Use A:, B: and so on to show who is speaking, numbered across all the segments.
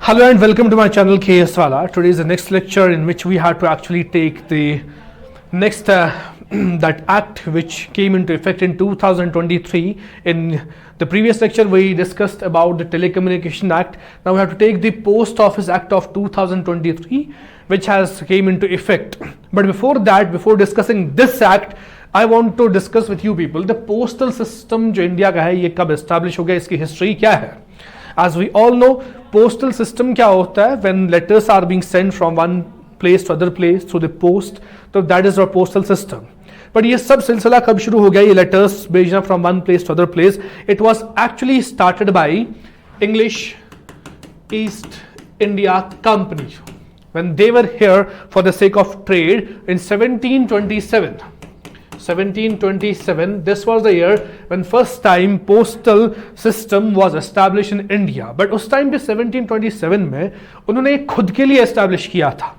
A: Hello and welcome to my channel KS Wala. Today is the next lecture in which we have to actually take the next that act which came into effect in 2023. In the previous lecture we discussed about the Telecommunication Act. Now we have to take the Post Office Act of 2023 which has came into effect. But before that, before discussing this act, I want to discuss with you people the postal system जो India का है ये कब establish हो गया, इसकी history क्या है. As we all know, postal system क्या होता है? When letters are being sent from one place to other place through the post, so that is our postal system. But ये सब सिलसिला कब शुरू हो गया? ये letters भेजना from one place to other place. It was actually started by English East India Company when they were here for the sake of trade in 1727. 1727, this was the year when first time postal system was established in India. But उस time पे 1727 में उन्होंने खुद के लिए establish किया था,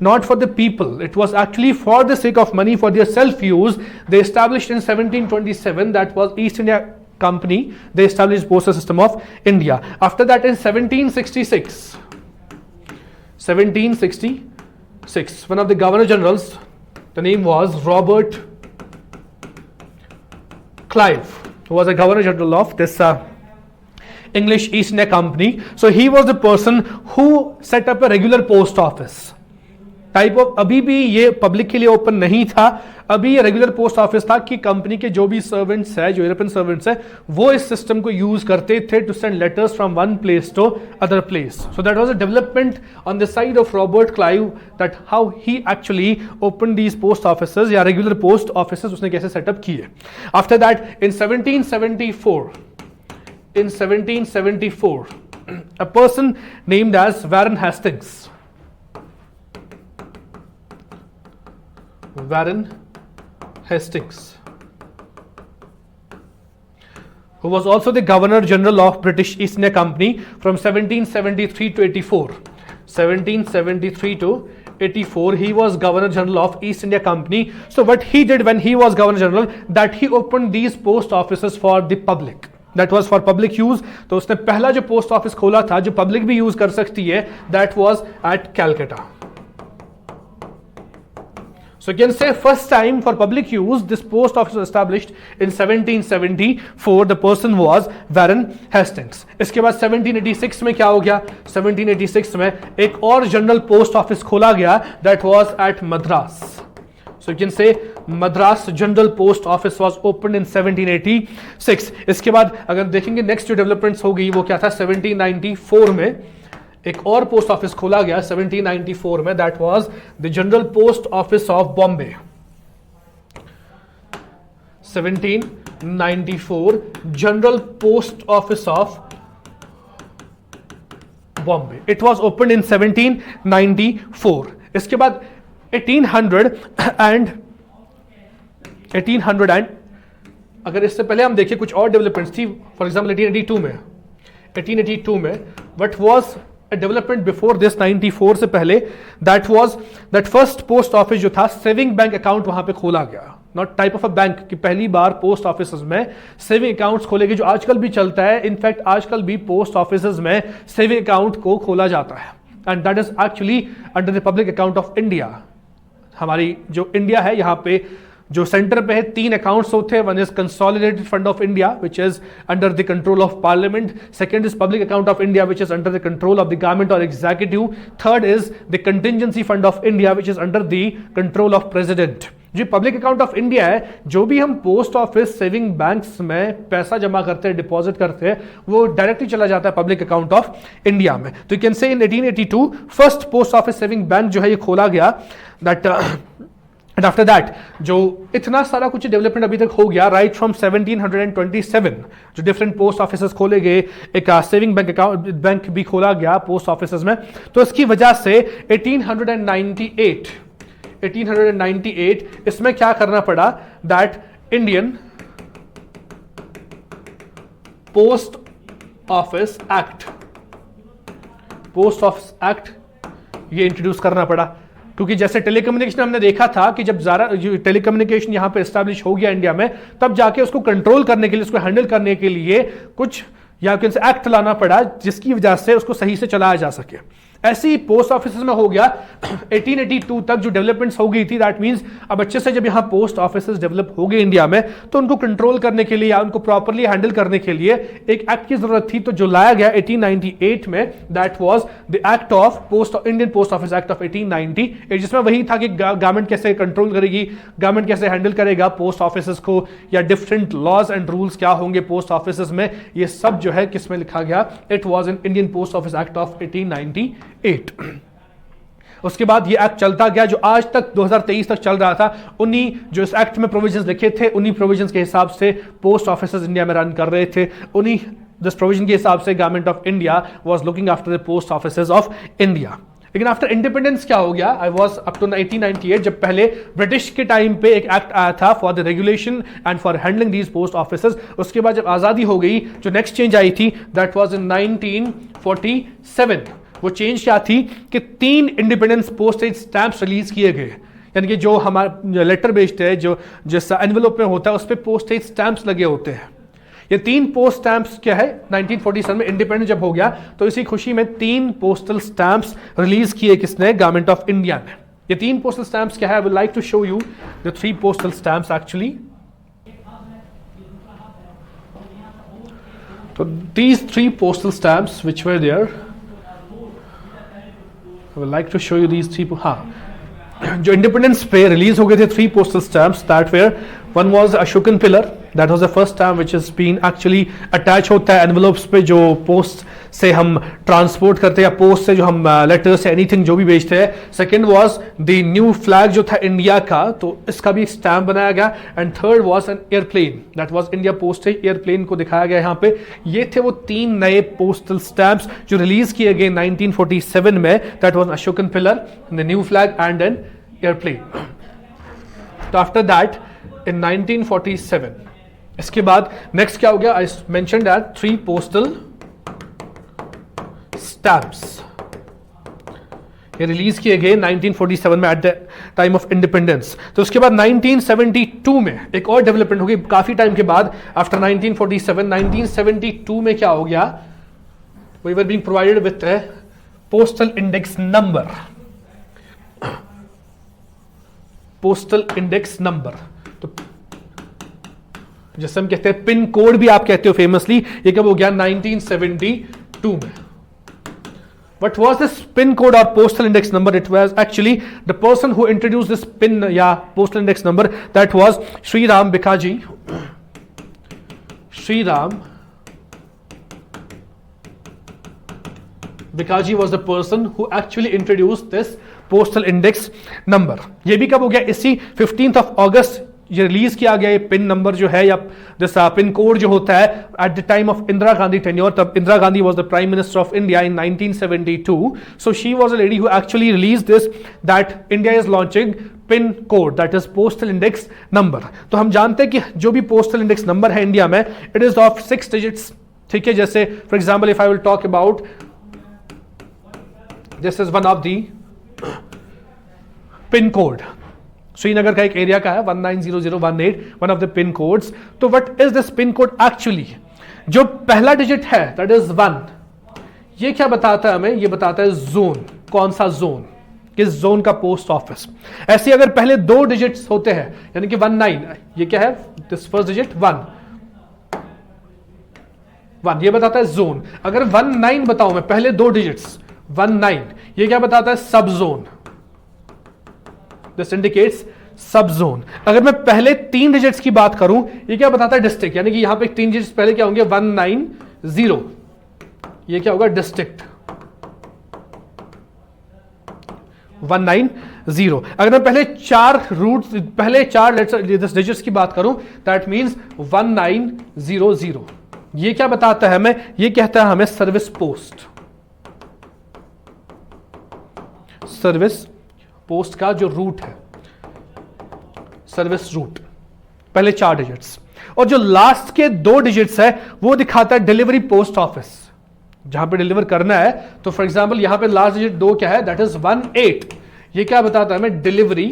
A: not for the people. It was actually for the sake of money, for their self-use. They established in 1727, that was East India Company. They established postal system of India. After that, in 1766, one of the Governor Generals, the name was Robert Clive, who was a Governor General of this English East India Company. So he was the person who set up a regular post office type of. अभी भी ये public के लिए open नहीं था, अभी ये regular post office था कि कंपनी के जो भी सर्वेंट्स है, जो यूरोपियन सर्वेंट्स है, वो इस सिस्टम को यूज करते थे to send letters from one place to other place. So that was a development on the side of Robert Clive, that how he actually open these post offices या regular post offices उसने कैसे setup किए. After that in 1774 a person named as Warren Hastings, who was also the Governor General of British East India Company from 1773 to 84. 1773 to 84, he was Governor General of East India Company. So what he did when he was Governor General, that he opened these post offices for the public. That was for public use. तो उसने पहला जो post office खोला था जो public भी use कर सकती है, that was at Calcutta. So you can say first time for public use this post office was established in 1774. The person was Warren Hastings. इसके बाद 1786 में क्या हो गया? 1786 में एक और जनरल पोस्ट ऑफिस खोला गया, that was at Madras. So you can say Madras General Post Office was opened in 1786. इसके बाद अगर देखेंगे नेक्स्ट जो डेवलपमेंट्स हो गई वो क्या था? 1794 में एक और पोस्ट ऑफिस खोला गया 1794 में, that was the general post office of Bombay. 1794 general post office of Bombay. It was open in 1794. इसके बाद 1800 एंड अगर इससे पहले हम देखिए कुछ और डेवलपमेंट्स थी. फॉर एग्जांपल 1882 में what was development before this 94 से पहले, that was that first post office जो था सेविंग बैंक अकाउंट वहां पे खोला गया. Not type of a bank कि पहली बार पोस्ट ऑफिस में सेविंग अकाउंट्स खोले गए जो आजकल भी चलता है. इनफैक्ट आजकल भी पोस्ट ऑफिस में सेविंग अकाउंट को खोला जाता है, and that is actually under the public account of India. हमारी जो इंडिया है यहाँ पे जो सेंटर पे है 3 अकाउंट्स होते हैं. One is consolidated fund of India which is under the control of parliament. Second is public account of India which is under the control of the government और executive. Third is the contingency fund of India which is under the control of president. जो public account of India है, जो भी हम post office saving banks में पैसा जमा करते हैं, डिपॉजिट करते हैं, वो डायरेक्टली चला जाता है पब्लिक अकाउंट ऑफ इंडिया में. तो यू कैन से इन 1882 first post office saving bank जो है ये खोला गया. दैट एंड आफ्टर दैट जो इतना सारा कुछ डेवलपमेंट अभी तक हो गया, राइट फ्रॉम 1727 जो डिफरेंट पोस्ट ऑफिस खोले गए, एक सेविंग बैंक भी खोला गया पोस्ट ऑफिस में. तो इसकी वजह से 1898 इसमें क्या करना पड़ा? That Indian post office act ये इंट्रोड्यूस करना पड़ा. क्योंकि जैसे टेलीकम्युनिकेशन हमने देखा था कि जब टेलीकम्युनिकेशन यहां पे एस्टैब्लिश हो गया इंडिया में, तब जाके उसको कंट्रोल करने के लिए, उसको हैंडल करने के लिए कुछ या कैसे एक्ट लाना पड़ा जिसकी वजह से उसको सही से चलाया जा सके। ऐसे ही पोस्ट ऑफिस में हो गया 1882 तक जो डेवलपमेंट्स हो गई थी, दैट मींस अब अच्छे से जब यहां पोस्ट ऑफिस डेवलप हो गए इंडिया में, तो उनको कंट्रोल करने के लिए या उनको प्रॉपर्ली हैंडल करने के लिए एक एक्ट की जरूरत थी, तो जो लाया गया 1898 में, that was the act of post Indian post office act of 1898, जिसमें वही था कि गवर्नमेंट कैसे कंट्रोल करेगी, गवर्नमेंट कैसे हैंडल करेगा पोस्ट ऑफिस को, या डिफरेंट लॉज एंड रूल्स क्या होंगे पोस्ट ऑफिस में, ये सब जो है किसमें लिखा गया, it was in Indian post office act of 1898। उसके बाद ये एक्ट चलता गया जो आज तक 2023 तक चल रहा था। उन्हीं जो इस एक्ट में प्रोविजंस लिखे थे, उन्हीं प्रोविजंस के हिसाब से पोस्ट ऑफिस इंडिया में रन कर रहे थे, उन्हीं दिस प्रोविजन के हिसाब से government of India was looking after the post office of India. लेकिन आफ्टर इंडिपेंडेंस क्या हो गया, आई वाज अप टू 1898, जब पहले ब्रिटिश के टाइम पे एक एक्ट आया था for the regulation and for handling these post offices. उसके बाद जब आजादी हो गई, जो नेक्स्ट चेंज आई थी, दैट वाज इन 1947। वो चेंज क्या थी कि 3 इंडिपेंडेंस पोस्टेज स्टैंप्स रिलीज किए गए, यानी कि जो हमारा लेटर भेजते हैं, जो जैसा एनवेलप में होता है, उस पर पोस्टेज स्टैंप्स लगे होते हैं। ये 3 पोस्ट स्टैंप्स क्या है, 1947 में इंडिपेंडेंस जब हो गया, तो इसी खुशी में 3 पोस्टल स्टैंप्स रिलीज किए किसने, गवर्नमेंट ऑफ इंडिया ने। ये 3 पोस्टल स्टैंप्स क्या है, I would like to show you the 3 postal stamps actually. तो these 3 postal stamps which were there, I would like to show you these 3. हाँ, जो independence पे रिलीज हो गए थे 3 postal stamps, that where one was Ashokan pillar, that was the first stamp which has been actually attach होता है envelopes पे, जो पोस्ट से हम ट्रांसपोर्ट करते हैं या पोस्ट से जो हम लेटर्स या एनीथिंग जो भी भेजते हैं। Second was the new flag जो था इंडिया का, तो इसका भी स्टैम्प बनाया गया। And third was an airplane, that was India postage, airplane को दिखाया गया यहाँ पे। ये थे वो 3 नए पोस्टल स्टैम्प्स जो रिलीज किए गए 1947 में, that was Ashokan pillar, the new flag and an airplane. तो आफ्टर दैट इन 1947, इसके बाद नेक्स्ट क्या हो गया, I mentioned that 3 postal stamps ये रिलीज किए गए 1947 में eight the time of independence. तो उसके बाद 1972 में एक और डेवलपमेंट होगी काफी टाइम के बाद, आफ्टर 1947, 1972 में क्या हो गया, we were being provided with a postal index number, postal index number. तो जैसे हम कहते हैं पिन कोड भी आप कहते हो फेमसली, ये कब हो गया, 1972 में। What was this pin code or postal index number? It was actually the person who introduced this pin postal index number, that was Sri Ram Bikaji. Sri Ram Bikaji was the person who actually introduced this postal index number. ये भी कब हो गया, इसी 15th of August ये release किया गया। ये पिन नंबर जो है या जैसा पिन कोड जो होता है at the time of Indira Gandhi tenure, तब Indira Gandhi was the prime minister of India in 1972, so she was a lady who actually release this, that India is launching pin code, that is postal index number. तो हम जानते हैं कि जो भी postal index number है India में, it is of 6 digits, ठीक है। जैसे for example if I will talk about, this is one of the pin code, Srinagar का एक एरिया का है 190018, one of the pin codes. तो what is this pin code actually, जो पहला डिजिट है दैट इज 1, ये क्या बताता है हमें, ये बताता है जोन, कौन सा जोन, किस जोन का पोस्ट ऑफिस। ऐसे अगर पहले 2 डिजिट्स होते हैं, यानी कि 19, ये क्या है, दिस फर्स्ट डिजिट 1, ये बताता है जोन। अगर 19 बताऊं मैं, पहले 2 डिजिट्स 19, ये क्या बताता है, सब जोन, दिस इंडिकेट्स सब जोन। अगर मैं पहले 3 डिजिट्स की बात करूं, ये क्या बताता है, डिस्ट्रिक्ट, यानी कि यहां पे 3 डिजिट्स पहले क्या होंगे, 190, ये क्या होगा, डिस्ट्रिक्ट 190। अगर मैं पहले 4 रूट, पहले 4 डिजिट्स की बात करूं, दैट मींस 1900, ये क्या बताता है हमें, ये कहता है हमें सर्विस पोस्ट, सर्विस पोस्ट का जो रूट है, सर्विस रूट, पहले 4 डिजिट्स। और जो लास्ट के 2 डिजिट्स है वो दिखाता है डिलीवरी पोस्ट ऑफिस, जहां पे डिलीवर करना है। तो फॉर एग्जांपल यहां पे लास्ट डिजिट 2 क्या है, दैट इज 18, ये क्या बताता है हमें, डिलीवरी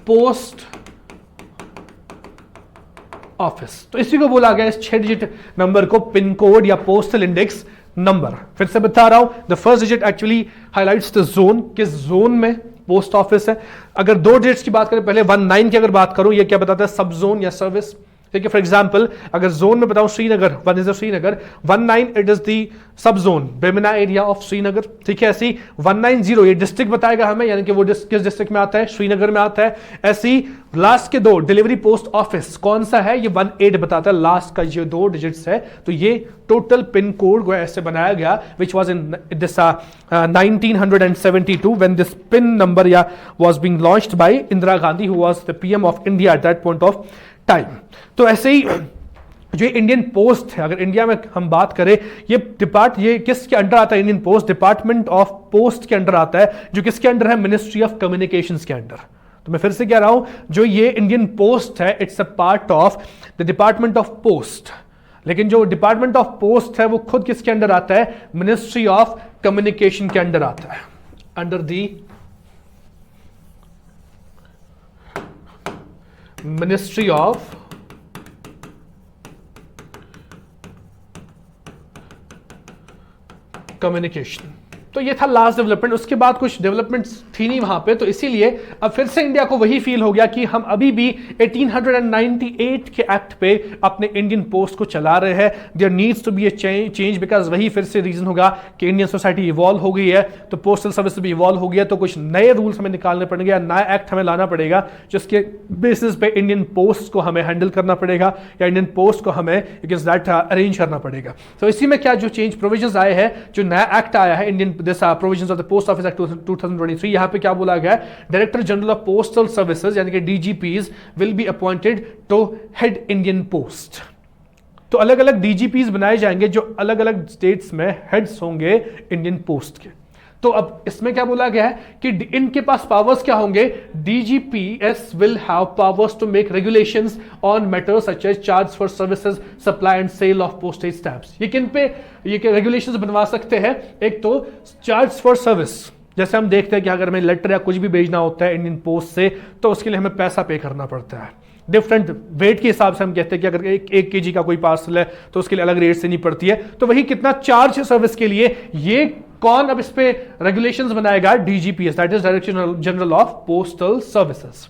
A: पोस्ट ऑफिस। तो इसी को बोला गया इस 6 डिजिट नंबर को पिन कोड या पोस्टल इंडेक्स नंबर। फिर से बता रहा हूं, the first digit actually highlights the zone, किस जोन में पोस्ट ऑफिस है। अगर 2 डिजिट्स की बात करें, पहले 19 की अगर बात करूं, ये क्या बताता है, सब जोन या सर्विस। ठीक है, फॉर एग्जाम्पल अगर जोन में बताऊं Srinagar, 1 is Srinagar, 19 it is the sub zone Bemina area of Srinagar. ठीक है, ऐसी 190 ये डिस्ट्रिक्ट बताएगा हमें, यानी कि वो किस डिस्ट्रिक्ट में आता है, श्रीनगर में आता है। ऐसी लास्ट के 2 डिलीवरी पोस्ट ऑफिस कौन सा है, ये 18 बताता है, लास्ट का ये 2 डिजिट्स है। तो ये टोटल पिन कोड को ऐसे बनाया गया, which was in this 1972 when this pin number या was being launched by Indira Gandhi, who was the PM of India at that point of time. तो ऐसे ही जो इंडियन पोस्ट है, अगर इंडिया में हम बात करें, ये किसके अंडर आता है, Indian post department of post के अंडर आता है, जो किसके अंडर है, मिनिस्ट्री ऑफ कम्युनिकेशंस के अंडर। तो मैं फिर से कह रहा हूं, जो ये इंडियन पोस्ट है, it's a part of the department of post, लेकिन जो डिपार्टमेंट ऑफ पोस्ट है वो खुद किसके अंडर आता है, मिनिस्ट्री ऑफ कम्युनिकेशन के अंडर आता है, under the ministry of communication. तो ये था लास्ट डेवलपमेंट, उसके बाद कुछ डेवलपमेंट्स थी नहीं वहां पे, तो इसीलिए अब फिर से इंडिया को वही फील हो गया कि हम अभी भी 1898 के एक्ट पे अपने इंडियन पोस्ट को चला रहे हैं। There needs to be a change, because वही फिर से रीजन होगा कि इंडियन सोसाइटी इवॉल्व हो गई है, तो पोस्टल सर्विस भी इवॉल्व हो गया, तो कुछ नए रूल्स हमें निकालने पड़ेंगे या नया एक्ट हमें लाना पड़ेगा, जिसके बेसिस पे इंडियन पोस्ट को हमें हैंडल करना पड़ेगा या इंडियन पोस्ट को हमें दैट अरेंज करना पड़ेगा। तो इसी में क्या जो चेंज प्रोविजंस आए हैं, जो नया एक्ट आया है Indian provisions of the post office act 2023, यहां पे क्या बोला गया है, director general of postal services यानी कि DGPs will be appointed to head Indian post. तो अलग अलग डीजीपीज बनाए जाएंगे जो अलग अलग स्टेट्स में हेड्स होंगे इंडियन पोस्ट के। तो अब इसमें क्या बोला गया है कि इनके पास पावर्स क्या होंगे, DGPS will have powers to make regulations on matters such as charge for services, supply and sale of postage stamps. ये किन पे ये रेगुलेशंस बनवा सकते हैं, एक तो चार्ज फॉर सर्विस, जैसे हम देखते हैं कि अगर हमें लेटर या कुछ भी भेजना होता है इंडियन पोस्ट से, तो उसके लिए हमें पैसा पे करना पड़ता है। डिफरेंट वेट के हिसाब से हम कहते हैं कि अगर 1 केजी का कोई पार्सल है तो उसके लिए अलग रेट से नहीं पड़ती है। तो वही कितना चार्ज है सर्विस के लिए, ये कौन अब इस पे रेगुलेशंस बनाएगा, DGPS, that is director general of postal services.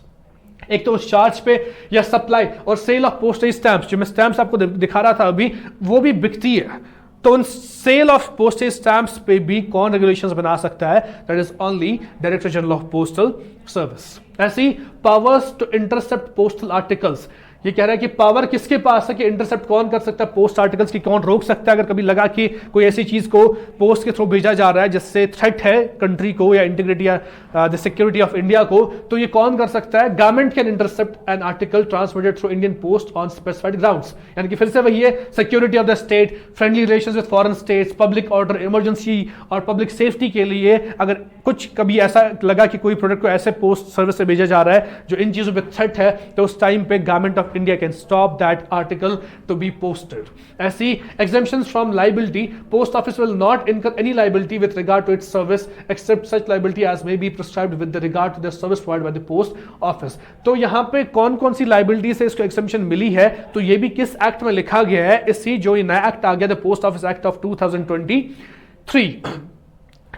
A: एक तो उस चार्ज पे या सप्लाई और सेल ऑफ पोस्टेज स्टैम्प्स, जो मैं स्टैम्प्स आपको दिखा रहा था अभी, वो भी बिकती है, तो उन सेल ऑफ पोस्टेज स्टैम्प्स पे भी कौन रेगुलेशंस बना सकता है, that is only director general of postal service. ऐसी powers to intercept postal articles, ये कह रहा है कि पावर किसके पास है कि इंटरसेप्ट कौन कर सकता है पोस्ट आर्टिकल्स की, कौन रोक सकता है अगर कभी लगा कि कोई ऐसी चीज को पोस्ट के थ्रू भेजा जा रहा है जिससे थ्रेट है कंट्री को या इंटीग्रिटी या द सिक्योरिटी ऑफ इंडिया को, तो ये कौन कर सकता है, government can intercept an article transmitted through Indian post on specified grounds. यानी कि फिर से वही है, security of the state, friendly relations with foreign states, public order, emergency और पब्लिक सेफ्टी के लिए अगर कुछ कभी ऐसा लगा कि कोई प्रोडक्ट को ऐसे पोस्ट सर्विस से भेजा जा रहा है जो इन चीजों पे थ्रेट है, तो उस टाइम पे government of India can stop that article to be posted. ऐसी exemptions from liability, post office will not incur any liability with regard to its service except such liability as may be prescribed with the regard to the service provided by the post office. तो यहां पे कौन कौन सी liability से इसको exemption मिली है, तो ये भी किस एक्ट में लिखा गया है, इसी जो नया एक्ट आ गया, the post office act of 2023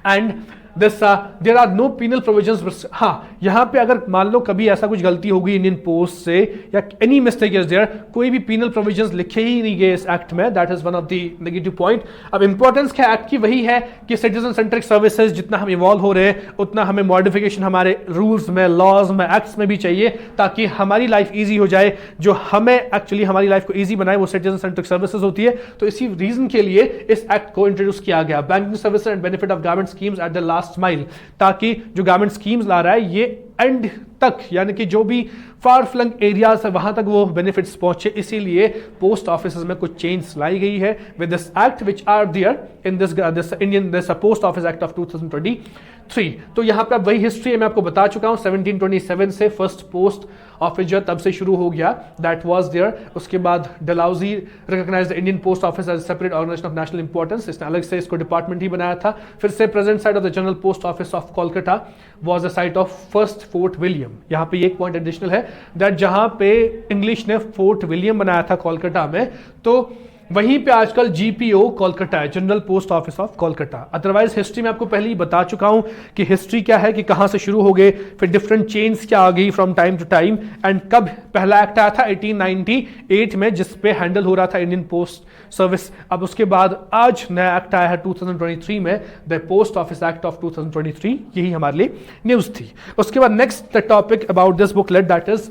A: and this there are no penal provisions. हाँ, यहां पे अगर मान लो कभी ऐसा कुछ गलती होगी इंडियन पोस्ट से या एनी मिस्टेक इज देयर, कोई भी पीनल प्रोविजंस लिखे ही नहीं गए इस एक्ट में, that is one of the negative point. अब इंपॉर्टेंस क्या एक्ट की वही है कि सिटीजन सेंट्रिक सर्विसेज जितना हम इवॉल्व हो रहे हैं उतना हमें मॉडिफिकेशन हमारे रूल्स में, लॉज में, एक्ट्स में भी चाहिए ताकि हमारी लाइफ ईजी हो जाए। जो हमें एक्चुअली हमारी लाइफ को ईजी बनाए वो सिटीजन सेंट्रिक सर्विसेज होती है। तो इसी रीजन के लिए इस एक्ट को इंट्रोड्यूस किया गया, banking services and benefit of government schemes at the last mile, ताकि जो गवर्नमेंट स्कीम्स ला रहा है ये एंड तक, यानी कि जो भी फार फ्लंग एरियाज है वहां तक वो बेनिफिट्स पहुंचे। इसीलिए पोस्ट ऑफिस में कुछ चेंज लाई गई है with this act which are there in this Indian post office act of 2023। तो यहां पे अब वही हिस्ट्री है, मैं आपको बता चुका हूं, 1727 से फर्स्ट पोस्ट ऑफिस जो तब से शुरू हो गया, दैट वाज देयर। उसके बाद Dalhousie recognised the Indian post office as separate organisation of national importance, इसने अलग से इसको डिपार्टमेंट ही बनाया था। फिर से present site of the general post office of Kolkata was the site of first fort William. यहाँ पे एक पॉइंट एडिशनल है दैट जहाँ पे इंग्लिश ने फोर्ट विलियम बनाया था कोलकाता में, तो वहीं पे आजकल जीपीओ कोलकाता है, general post office of Kolkata. Otherwise history में आपको पहले ही बता चुका हूं कि हिस्ट्री क्या है, कि कहां से शुरू हो गए, फिर डिफरेंट चेंज क्या आ गई from time to time, and कब पहला एक्ट आया था 1898 में जिस पे हैंडल हो रहा था इंडियन पोस्ट सर्विस। अब उसके बाद आज नया एक्ट आया है 2023 में, the post office act of 2023। यही हमारे लिए न्यूज थी। उसके बाद next topic about this booklet that is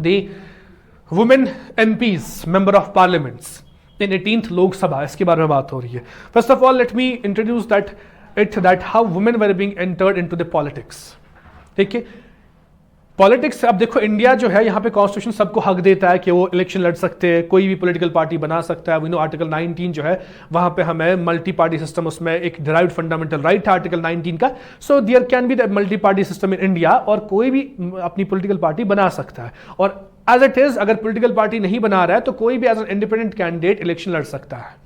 A: the women MPs, member of parliaments in 18th लोक सभा, इसके बारे में बात हो रही है। First of all let me introduce that how women were being entered into the politics. ठीक है, पॉलिटिक्स, अब देखो इंडिया जो है यहाँ पे कॉन्स्टिट्यूशन सबको हक देता है कि वो इलेक्शन लड़ सकते हैं, कोई भी पॉलिटिकल पार्टी बना सकता है। वी नो आर्टिकल 19 जो है वहाँ पे हमें मल्टी पार्टी सिस्टम, उसमें एक डिराइव्ड फंडामेंटल राइट है आर्टिकल 19 का। So there can be the multi party system in India, और कोई भी अपनी पॉलिटिकल पार्टी बना सकता है। और एज इट इज, अगर पॉलिटिकल पार्टी नहीं बना रहा है तो कोई भी as an independent candidate election लड़ सकता है।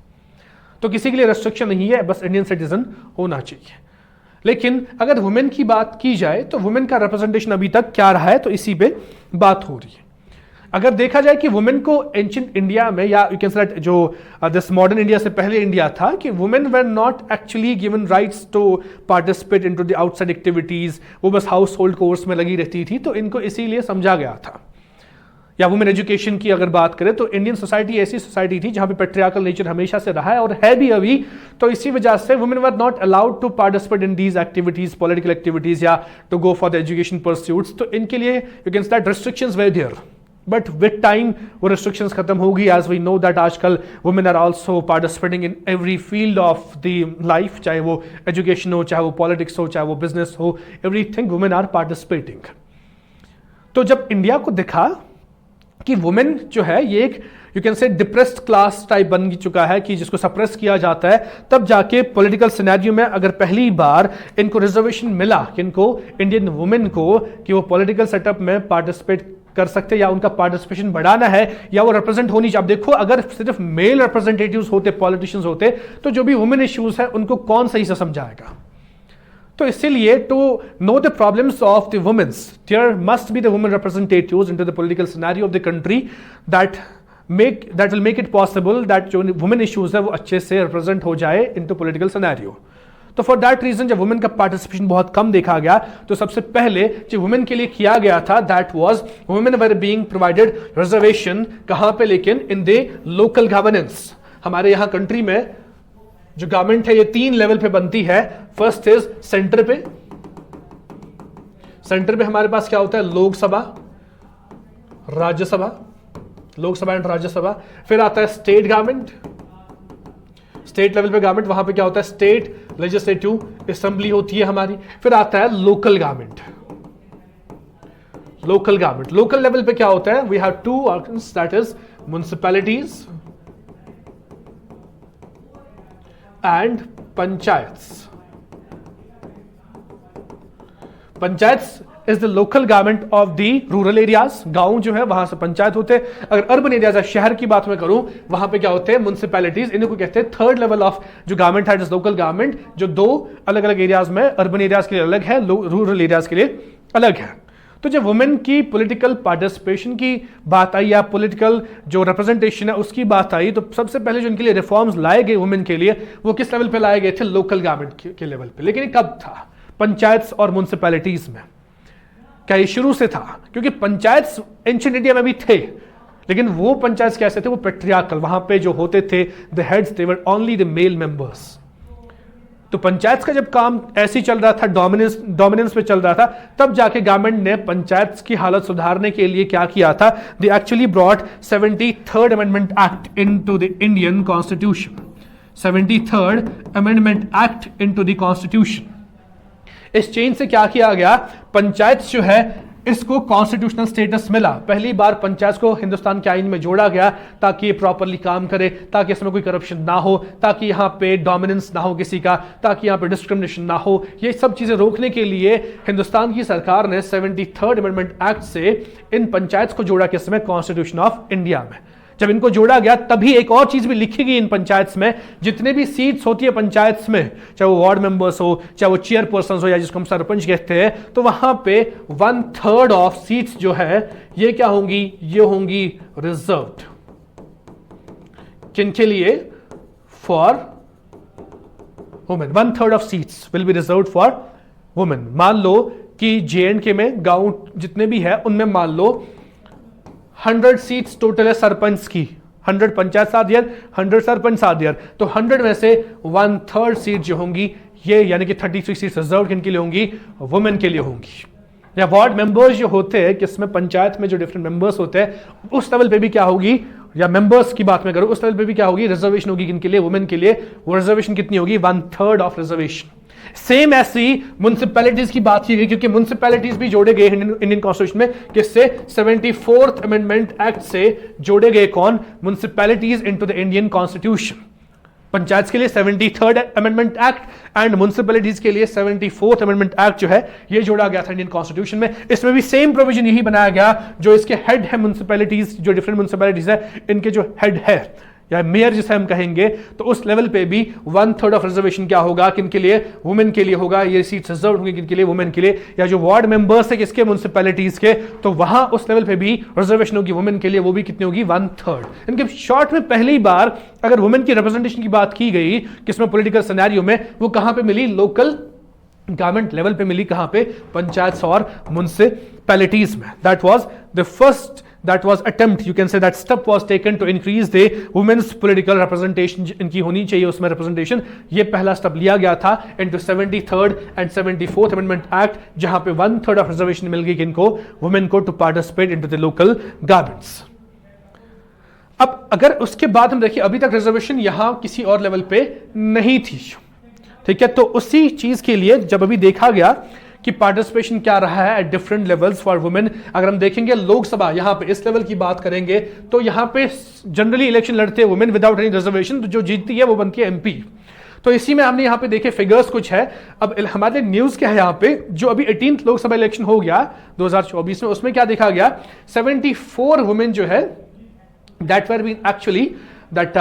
A: तो किसी के लिए रेस्ट्रिक्शन नहीं है, बस इंडियन सिटीजन होना चाहिए। लेकिन अगर वुमेन की बात की जाए तो वुमेन का रिप्रेजेंटेशन अभी तक क्या रहा है, तो इसी पे बात हो रही है। अगर देखा जाए कि वुमेन को एंशिएंट इंडिया में, या यू कैन से जो दिस मॉडर्न इंडिया से पहले इंडिया था, कि women were not actually given rights to participate into the outside activities, वो बस हाउस होल्ड कोर्स में लगी रहती थी। तो इनको इसीलिए समझा गया था। या वुमेन एजुकेशन की अगर बात करें तो इंडियन सोसाइटी ऐसी सोसाइटी थी जहां पे पेट्रियार्कल नेचर हमेशा से रहा है और है भी अभी। तो इसी वजह से women were not allowed to participate in these activities, political activities, या to go for the education pursuits. तो इनके लिए you can say that restrictions were there, but with time वो रेस्ट्रिक्शंस खत्म होगी, एज वी नो दैट आजकल women are also participating in every field of the life, चाहे वो education हो, चाहे वो पॉलिटिक्स हो, चाहे वो बिजनेस हो, एवरीथिंग वुमेन आर पार्टिसिपेटिंग। तो जब इंडिया को दिखा कि वुमेन जो है ये एक यू कैन से डिप्रेस्ड क्लास टाइप बन चुका है, कि जिसको सप्रेस किया जाता है, तब जाके पॉलिटिकल सिनेरियो में अगर पहली बार इनको रिजर्वेशन मिला, किनको, इंडियन वुमेन को, कि वो पॉलिटिकल सेटअप में पार्टिसिपेट कर सकते, या उनका पार्टिसिपेशन बढ़ाना है, या वो रिप्रेजेंट होनी चाहिए। अब देखो, अगर सिर्फ मेल रिप्रेजेंटेटिव्स होते, पॉलिटिशियंस होते, तो जो भी वुमेन इश्यूज है उनको कौन सही से समझाएगा। तो इसीलिए to know the problems of the womens, there must be the women representatives into the political scenario of the country that will make it possible that जो वुमेन इश्यूज है वो अच्छे से रिप्रेजेंट हो जाए इनटू पॉलिटिकल सिनेरियो। तो for that reason जब women का पार्टिसिपेशन बहुत कम देखा गया, तो सबसे पहले जो वुमेन के लिए किया गया था that was women were being provided reservation. कहां पे? लेकिन इन द लोकल गवर्नेंस। हमारे यहां कंट्री में जो गवर्नमेंट है ये 3 लेवल पे बनती है। फर्स्ट इज सेंटर पे। सेंटर पे हमारे पास क्या होता है? लोकसभा, राज्यसभा, लोकसभा एंड राज्यसभा। फिर आता है स्टेट गवर्नमेंट, स्टेट लेवल पे गवर्नमेंट, वहां पे क्या होता है? स्टेट लेजिस्लेटिव असेंबली होती है हमारी। फिर आता है local government. Local government, local level पे क्या होता है? We have 2 organs that is municipalities and panchayats. Panchayats is the local government of the rural areas. गांव जो है वहां से पंचायत होते हैं। अगर अर्बन एरियाज है, शहर की बात मैं करूं, वहां पे क्या होते हैं? म्युनिसिपैलिटीज। इनको कहते हैं थर्ड लेवल ऑफ जो गवर्नमेंट है, लोकल गवर्नमेंट, जो 2 अलग अलग एरियाज में, अर्बन एरियाज के लिए अलग है, रूरल एरियाज के लिए अलग है। तो जब वुमेन की पॉलिटिकल पार्टिसिपेशन की बात आई, या पॉलिटिकल जो रिप्रेजेंटेशन है उसकी बात आई, तो सबसे पहले जो इनके लिए रिफॉर्म्स लाए गए वुमेन के लिए, वो किस लेवल पे लाए गए थे? लोकल गवर्नमेंट के लेवल पे। लेकिन कब था? पंचायत्स और म्युनिसिपैलिटीज में। क्या ये शुरू से था? क्योंकि पंचायत्स एंशिएंट इंडिया में भी थे, लेकिन वो पंचायत कैसे थे? वो पेट्रियार्कल, वहां पे जो होते थे the heads, they were only the male members. तो पंचायत का जब काम ऐसे ही चल रहा था, डोमिनेंस पे चल रहा था, तब जाके गवर्नमेंट ने पंचायत की हालत सुधारने के लिए क्या किया था? They actually brought 73rd amendment act into the Indian constitution. 73rd amendment act into the constitution. इस चेंज से क्या किया गया? पंचायत जो है इसको कॉन्स्टिट्यूशनल स्टेटस मिला। पहली बार पंचायत को हिंदुस्तान के आईन में जोड़ा गया ताकि ये प्रॉपरली काम करे, ताकि इसमें कोई करप्शन ना हो, ताकि यहां पे डोमिनेंस ना हो किसी का, ताकि यहां पे डिस्क्रिमिनेशन ना हो। ये सब चीजें रोकने के लिए हिंदुस्तान की सरकार ने 73rd अमेंडमेंट एक्ट से इन पंचायत को जोड़ा किसमें? कॉन्स्टिट्यूशन ऑफ इंडिया में। जब इनको जोड़ा गया तभी एक और चीज भी लिखी गई इन पंचायत में, जितने भी सीट्स होती है पंचायत में, चाहे वो वार्ड मेंबर्स हो, चाहे वो चेयरपर्सन हो, या जिसको हम सरपंच कहते हैं, तो वहां पे 1/3 ऑफ सीट्स जो है ये क्या होंगी, ये होंगी रिजर्व्ड। किनके लिए? For women. 1/3 of seats will be reserved for women. मान लो कि JNK में गांव जितने भी है उनमें मान लो 100 सीट्स टोटल है सरपंच की, 100 पंचायत साधियर, 100 सरपंच साधियर, तो 100 में से 1/3 सीट जो होंगी ये, यानी कि 33 सीट्स रिजर्व किनके लिए होंगी? वुमेन के लिए होंगी। या वार्ड मेंबर्स जो होते हैं, किसमें पंचायत में जो डिफरेंट मेंबर्स होते हैं, उस लेवल पे भी क्या होगी, या मेंबर्स की बात में करूं, उस लेवल पे भी क्या होगी? रिजर्वेशन होगी। किनके लिए? वुमेन के लिए। वो रिजर्वेशन कितनी होगी? 1/3 ऑफ रिजर्वेशन। सेम ऐसी म्युनिसिपैलिटीज की बात की गई, क्योंकि म्युनिसिपैलिटीज भी जोड़े गए इंडियन कॉन्स्टिट्यूशन में, किससे? 74th अमेंडमेंट एक्ट से जोड़े गए। कौन? Municipalities into the Indian constitution. Panchayat के लिए 73rd amendment act and municipalities के लिए 74th अमेंडमेंट एक्ट जो है ये जोड़ा गया था इंडियन कॉन्स्टिट्यूशन में। इसमें भी सेम प्रोविजन यही बनाया गया, जो इसके हेड है म्युनिसिपैलिटीज, जो डिफरेंट म्युनिसिपैलिटीज है, इनके जो हेड है या मेयर जिसे हम कहेंगे, तो उस लेवल पे भी 1/3 ऑफ रिजर्वेशन क्या होगा? किनके लिए? वुमेन के लिए होगा। ये सीट रिजर्व होंगी किनके लिए? वुमेन के लिए। या जो वार्ड मेंबर्स है किसके? म्युनिसिपैलिटीज के, तो वहां उस लेवल पे भी रिजर्वेशन होगी वुमेन के लिए, वो भी कितनी होगी? 1/3। इनके शॉर्ट में पहली बार अगर वुमेन की रिप्रेजेंटेशन की बात की गई किसमें? पॉलिटिकल सिनेरियो में, वो कहां पे मिली? लोकल गवर्नमेंट लेवल पे मिली। कहां पे? पंचायत और म्युनिसिपैलिटीज में। That was the first, that was attempt, you can say that step was taken to increase the women's political representation। इनकी होनी चाहिए उसमें representation। ये पहला स्टेप लिया गया था into 73rd and 74th amendment act, जहां पे 1/3 of reservation मिल गई किनको? women को, to participate into the local governments। अब अगर उसके बाद हम देखिए, अभी तक रिजर्वेशन यहां किसी और लेवल पे नहीं थी, ठीक है। तो उसी चीज के लिए जब अभी देखा गया कि पार्टिसिपेशन क्या रहा है at different levels for women, अगर हम देखेंगे लोकसभा, यहां पे इस लेवल की बात करेंगे तो यहां पे जनरली इलेक्शन लड़ते हैं वुमेन विदाउट एनी रिजर्वेशन, तो जो जीतती है वो बनती है MP। तो इसी में हमने यहां पे देखे फिगर्स कुछ है। अब हमारे न्यूज क्या है यहां पे, जो अभी 18th लोकसभा इलेक्शन हो गया 2024 में, उसमें क्या देखा गया? 74 वुमेन जो है that were been actually that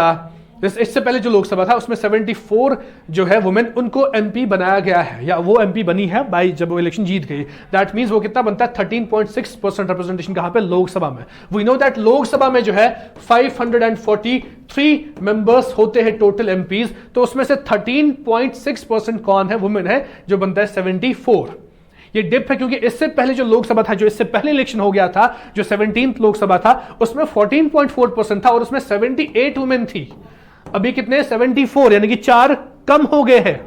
A: इससे पहले जो लोकसभा था उसमें 74 जो है वुमेन, उनको MP बनाया गया है, या वो MP बनी है बाई जब वो इलेक्शन जीत गई। दैट मींस वो कितना बनता है? 13.6% रिप्रेजेंटेशन कहां पे? लोकसभा में। वी नो दैट लोकसभा में जो है 543 मेंबर्स होते हैं टोटल MPs, तो उसमें से 13.6% कौन है? वुमेन है, जो बनता है 74। ये डिप है क्योंकि इससे पहले जो लोकसभा था, जो इससे पहले इलेक्शन हो गया था, जो 17th लोकसभा था, उसमें 14.4% था और उसमें 78 वुमेन थी। अभी कितने? 74, यानी कि 4 कम हो गए हैं।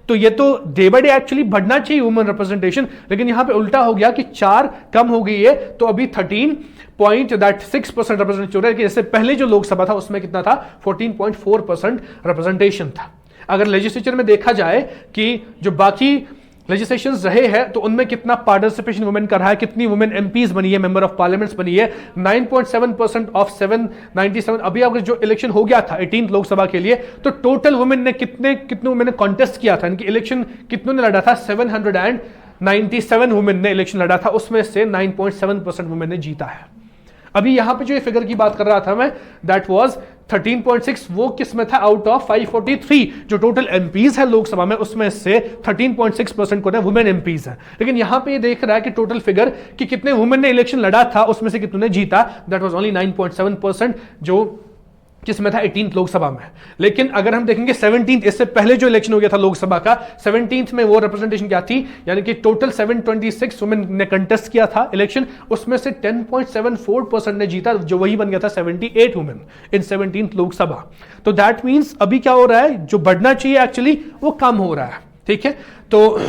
A: तो ये तो डे बाय डे एक्चुअली बढ़ना चाहिए वुमेन रिप्रेजेंटेशन, लेकिन यहां पे उल्टा हो गया कि 4 कम हो गई है। तो अभी 13.6% रिप्रेजेंट हो रहा है, कि इससे पहले जो लोकसभा था उसमें कितना था? 14.4% रिप्रेजेंटेशन था। अगर लेजिस्लेचर में देखा जाए कि जो बाकी लेजिस्लेशंस रहे हैं तो उनमें कितना पार्टिसिपेशन वुमेन कर रहा है, कितनी वुमेन MPs बनी है, मेंबर ऑफ पार्लियामेंट्स बनी है, 9.7% ऑफ 797। अभी अगर जो इलेक्शन हो गया था 18th लोकसभा के लिए, तो टोटल वुमेन ने कितने वुमेन ने कॉन्टेस्ट किया था, इनकी इलेक्शन कितनों ने लड़ा था? 797 वुमेन ने इलेक्शन लड़ा था, उसमें से 9.7% वुमेन ने जीता है। अभी यहां पे जो ये फिगर की बात कर रहा था मैं, दैट वाज 13.6, वो किस में था? आउट ऑफ 543 जो टोटल MPs है लोकसभा में, उसमें से 13.6% को वुमेन MPs है। लेकिन यहां पे ये देख रहा है कि टोटल फिगर कि कितने वुमेन ने इलेक्शन लड़ा था, उसमें से कितने जीता, दैट वाज ओनली 9.7%, जो किसमें था? 18th लोकसभा में। लेकिन अगर हम देखेंगे 17th, इससे पहले जो इलेक्शन हो गया था लोकसभा का, 17th में वो रिप्रेजेंटेशन क्या थी? यानी कि टोटल 726 वुमेन ने कंटेस्ट किया था इलेक्शन, उसमें से 10.74% ने जीता, जो वही बन गया था 78 वुमेन इन 17th लोकसभा। तो दैट मींस अभी क्या हो रहा है? जो बढ़ना चाहिए एक्चुअली वो कम हो रहा है, ठीक है। तो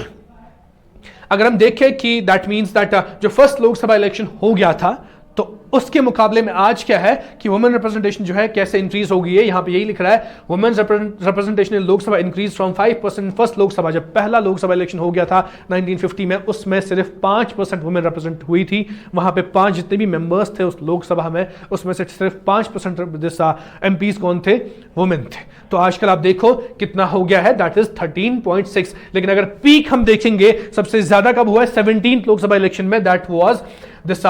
A: अगर हम देखें कि दैट मींस दैट जो फर्स्ट लोकसभा इलेक्शन हो गया था, तो उसके मुकाबले में आज क्या है कि वुमेन रिप्रेजेंटेशन जो है कैसे इंक्रीज हो गई है। यहां पे यही लिख रहा है, womens representation in Lok Sabha increase from 5%। First Lok Sabha, जब पहला लोकसभा इलेक्शन हो गया था 1950 में, उसमें सिर्फ 5% वुमेन रिप्रेजेंट हुई थी। वहां पे 5 जितने भी मेंबर्स थे उस लोकसभा में, उसमें से सिर्फ 5% MPs कौन थे? वुमेन थे। तो आजकल आप देखो कितना हो गया है, दैट इज 13.6। लेकिन अगर पीक हम देखेंगे सबसे ज्यादा कब हुआ है? 17th लोकसभा इलेक्शन में, that was this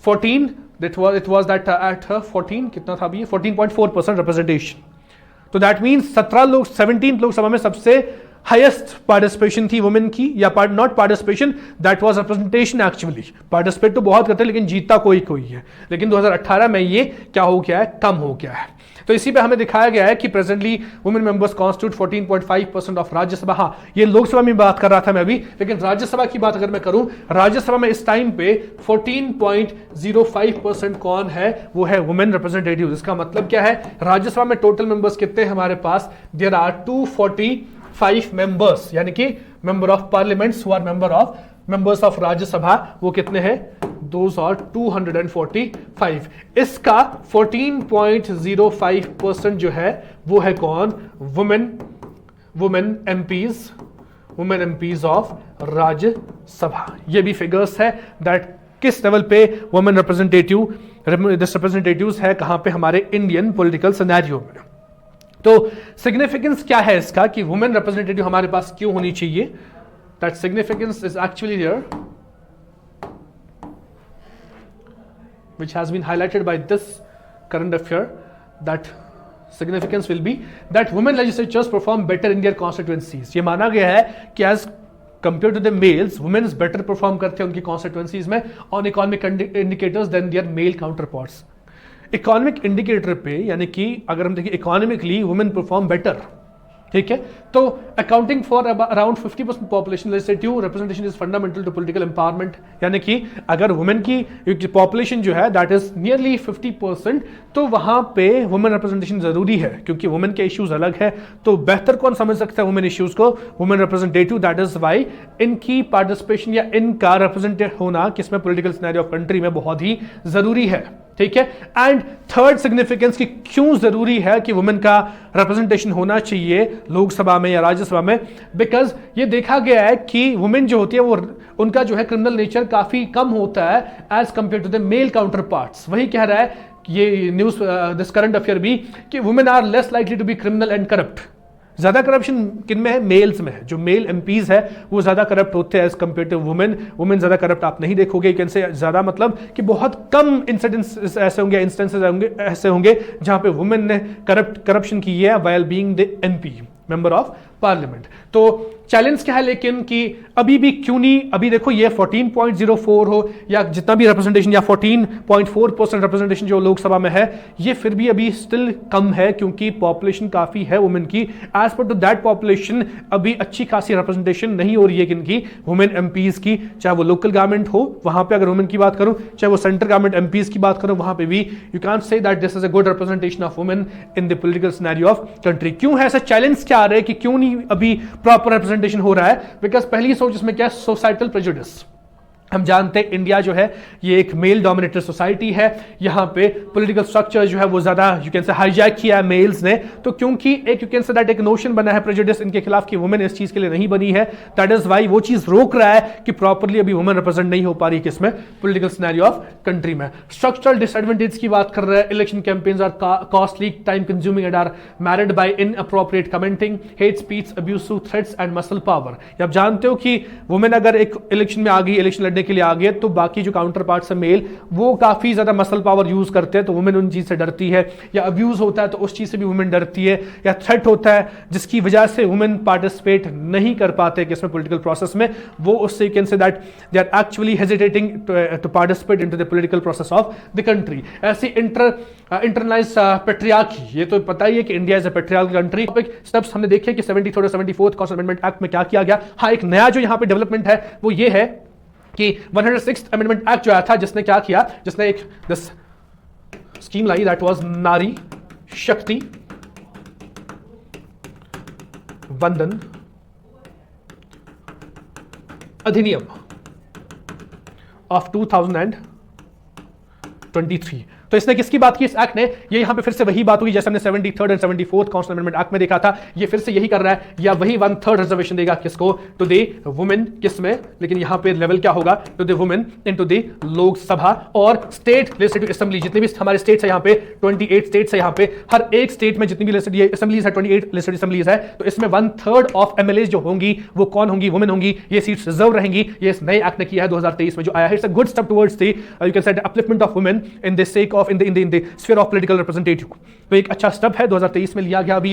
A: 14 it was that at 14 कितना था अभी 14.4% रिप्रेजेंटेशन. तो दैट मीन्स 17 लोकसभा में सबसे हाईएस्ट पार्टिसिपेशन थी वुमेन की, या not participation, that was representation. Actually participate तो बहुत करते हैं लेकिन जीता कोई कोई है. लेकिन 2018 में ये क्या हो गया है, कम हो गया है. तो इसी पे हमें दिखाया गया है कि presently women members constitute 14.5% of Rajya Sabha. हाँ, ये लोकसभा में बात कर रहा था मैं अभी, लेकिन राज्यसभा की बात अगर मैं करूं, राज्यसभा में इस टाइम पे 14.05% कौन है, वो है वुमेन रिप्रेजेंटेटिव. इसका मतलब क्या है, राज्यसभा में टोटल मेंबर्स कितने हैं हमारे पास, देयर आर 245 मेंबर्स, यानी कि member of parliaments who are members of Rajya Sabha, वो कितने हैं, दोज आर 245. इसका 14.05% जो है वो है कौन, वुमेन एमपीज ऑफ राज्यसभा. ये भी फिगर्स है दैट किस लेवल पे वुमेन रिप्रेजेंटेटिव्स है, कहां पे, हमारे इंडियन पॉलिटिकल सिनेरियो में. तो सिग्निफिकेंस क्या है इसका कि वुमेन रिप्रेजेंटेटिव हमारे पास क्यों होनी चाहिए. That significance is actually there, which has been highlighted by this current affair, that significance will be that women legislatures perform better in their constituencies. ये माना गया है कि as compared to the males, women better perform करते हैं उनकी constituencies में on economic indicators than their male counterparts. Economic indicator पे, यानी कि अगर हम देखिए economically women perform better, ठीक है. तो accounting for around 50% population legislative representation is fundamental to political empowerment. यानी कि अगर वुमेन की पॉपुलेशन जो है दैट इज नियरली 50%, तो वहां पे वुमेन रिप्रेजेंटेशन जरूरी है, क्योंकि वुमेन के इश्यूज अलग है. तो बेहतर कौन समझ सकता है वुमेन इश्यूज को, women representative. That is why इनकी पार्टिसिपेशन या इनका रिप्रेजेंटेटिव होना किसमें, पॉलिटिकल सिनेरियो ऑफ कंट्री में बहुत ही जरूरी है. ठीक है. एंड थर्ड सिग्निफिकेंस की क्यों जरूरी है कि वुमेन का रिप्रेजेंटेशन होना चाहिए लोकसभा में या राज्यसभा में, बिकॉज ये देखा गया है कि वुमेन जो होती है वो उनका जो है क्रिमिनल नेचर काफी कम होता है as compare to the male counterparts. वही कह रहा है ये न्यूज दिस करंट अफेयर भी कि women are less likely to be criminal and corrupt. ज्यादा करप्शन किन में है, मेल्स में है. जो मेल एमपीज है वो ज्यादा करप्ट होते हैं as compare to women. Women ज्यादा करप्ट आप नहीं देखोगे. कैन से ज्यादा मतलब कि बहुत कम इंसिडेंट्स ऐसे होंगे, इंस्टेंसेस ऐसे होंगे जहां पे वुमेन ने करप्शन की है while being the MP, member of parliament. तो चैलेंज क्या है लेकिन कि अभी भी क्यों नहीं, अभी देखो ये 14.04 हो या जितना भी रिप्रेजेंटेशन या 14.4% रिप्रेजेंटेशन जो लोकसभा में है, ये फिर भी अभी स्टिल कम है क्योंकि पॉपुलेशन काफी है वुमेन की. As per to that population अभी अच्छी खासी रिप्रेजेंटेशन नहीं हो रही है किनकी, वुमेन एमपीज की. चाहे वो लोकल गवर्नमेंट हो, वहां पे अगर वुमेन की बात करूं, चाहे वो सेंट्रल गवर्नमेंट एमपीज की बात करूं, वहां पे भी you can say that this is a good representation of women in the political scenario of country. क्यों है ऐसा, चैलेंज क्या आ रहा है कि क्यों नहीं अभी प्रॉपर रिप्रेजेंटेशन हो रहा है. बिकॉज पहली सोच इसमें क्या है, सोसाइटल प्रेजुडिस. हम जानते हैं इंडिया जो है ये एक मेल डोमिनेटेड सोसाइटी है. यहां पे पॉलिटिकल स्ट्रक्चर जो है वो ज्यादा यू कैन से हाईजैक किया है मेल्स ने. तो क्योंकि एक यू कैन से दैट एक नोशन बना है प्रेजुडिस इनके खिलाफ कि वुमेन इस चीज के लिए नहीं बनी है, दैट इज वाई वो चीज रोक रहा है कि प्रॉपर्ली अभी वुमेन रिप्रेजेंट नहीं हो पा रही किसमें, पॉलिटिकल सिनेरियो ऑफ कंट्री में. स्ट्रक्चरल डिसएडवांटेज की बात कर रहे हैं. Election campaigns are costly, time consuming and are married by inappropriate commenting, hate speech, abusive threats and muscle power. आप जानते हो कि वुमेन अगर एक इलेक्शन में आ गई, इलेक्शन लड़ने के लिए आ गए, तो बाकी जो काउंटर पार्ट्स है मेल वो काफी ज्यादा मसल पावर यूज करते हैं. तो वुमेन उन चीज से डरती है, या अब्यूज होता है तो उस चीज से भी वुमेन डरती है, या थ्रेट होता है जिसकी वजह से वुमेन पार्टिसिपेट नहीं कर पाते किसमें, पॉलिटिकल प्रोसेस में. वो उससे can say that they are actually hesitating to participate into the political process of the country. ऐसी इंटरनलाइज पेट्रियार्की, ये तो पता ही है कि India is a patriarchal country. Steps हमने देखे कि 73rd और 74th कॉन्स्टिट्यूशन अमेंडमेंट एक्ट में क्या किया गया. हाँ, एक नया जो यहां पे डेवलपमेंट है वो ये है कि 106th अमेंडमेंट एक्ट जो आया था, जिसने क्या किया, जिसने एक स्कीम लाई, दैट वाज नारी शक्ति वंदन अधिनियम ऑफ 2023. तो इसने किसकी बात की इस एक्ट ने? ये यहां पे फिर से वही बात हुई जैसे हमने 73rd and 74th constitution amendment act में देखा था, ये फिर से यही कर रहा है, या वही 1/3 रिजर्वेशन देगा किसको? टू द वुमेन, किसमें? लेकिन यहां पे लेवल क्या होगा? To the women into the Lok Sabha और स्टेट लेजिस्लेटिव असेंबली। जितने भी हमारे स्टेट्स है यहां पे 28 स्टेट्स है, यहां पे हर एक स्टेट में जितनी भी लेजिस्लेटिव असेंबलीज है 28 लेजिस्लेटिव असेंबलीज है, तो इसमें 1/3 ऑफ एमएलए जो होंगी वो कौन होंगी? वुमेन होंगी। ये सीट्स रिजर्व रहेंगी। ये इस नए एक्ट ने किया है 2023 में जो आया है। It's a good step towards the you can से upliftment of women in the sake of in the sphere of political representative. तो एक अच्छा स्टेप है 2023 में लिया गया अभी।